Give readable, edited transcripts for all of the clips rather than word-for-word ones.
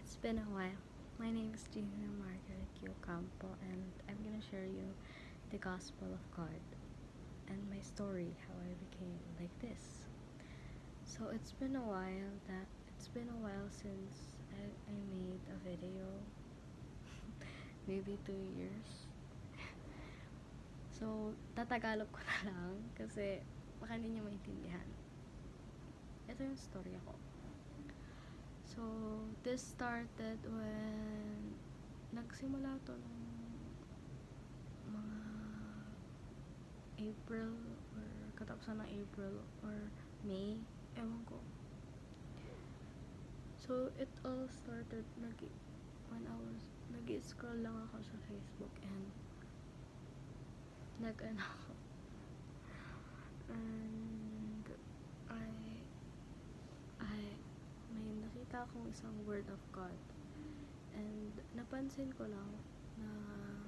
It's been a while. My name is Gina Margaret Campo, and I'm gonna share you the Gospel of God and my story, how I became like this. So it's been a while since I made a video, maybe 2 years. So, tatagalog ko na lang kasi baka hindi niyo maintindihan. Ito yung story ako. So, this started when nagsimula to nung mga April or katapusan ng April or May, ewan ko. So, it all started when I was nag-scroll lang ako sa Facebook and nag-ano ako. And I may nakita akong isang word of God. And napansin ko lang na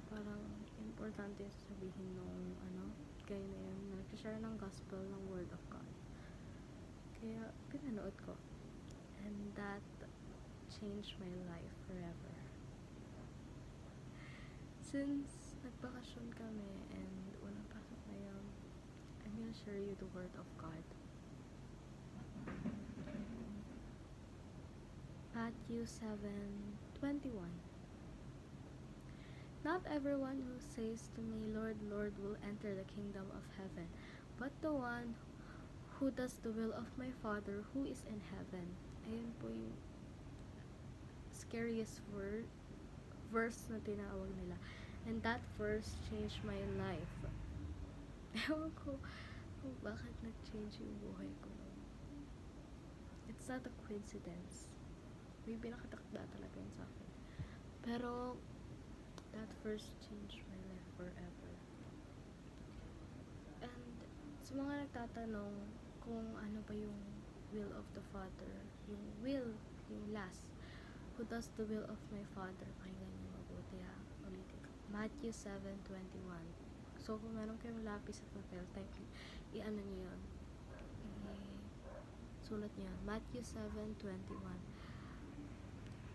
parang importante sabihin nung kayo na yun na nag-share ng gospel ng word of God. Kaya pinanood ko. And that changed my life forever. Since nagbakasyon kami and walang pasok ngayon, I'm gonna share you the word of God. Matthew 7:21. Not everyone who says to me, Lord, Lord, will enter the kingdom of heaven, but the one who does the will of my Father who is in heaven. Ayun po yung scariest verse na tinawag nila. And that verse changed my life. Ewan ko kung bakit nag-change yung buhay ko. It's not a coincidence. May pinakatakda talaga yun sa akin. Pero, that verse changed my life forever. And, sa mga nagtatanong kung ano ba yung will of the Father, yung last, who does the will of my Father, pakinggan niyo mabuti ha, ulitin ko. Matthew 7:21. So, kung meron kayong lapis at papel, i-ano niyo yun. Sulat niyo. Matthew 7:21.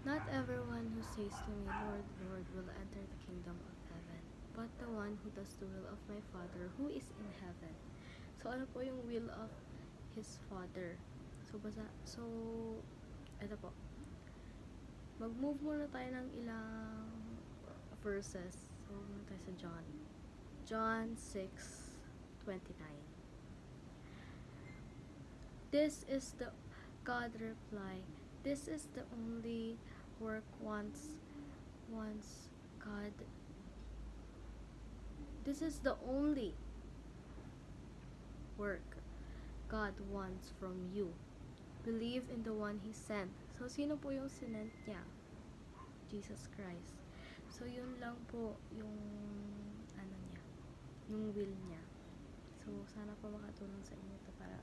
Not everyone who says to me, Lord, Lord, will enter the kingdom of heaven, but the one who does the will of my Father who is in heaven. So, ano po yung will of His Father? So, ito po. Mag-move muna tayo ng ilang verses. So, muna tayo sa John. John 6:29. This is the God reply. This is the only work once God. This is the only work God wants from you. Believe in the one He sent. So, sino po yung sinent niya? Jesus Christ. So, yun lang po yung niya, yung will niya. So, sana po makatulong sa inyo ito para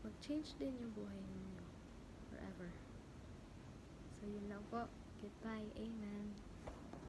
mag-change din yung buhay ninyo forever. So, yun lang po. Goodbye. Amen.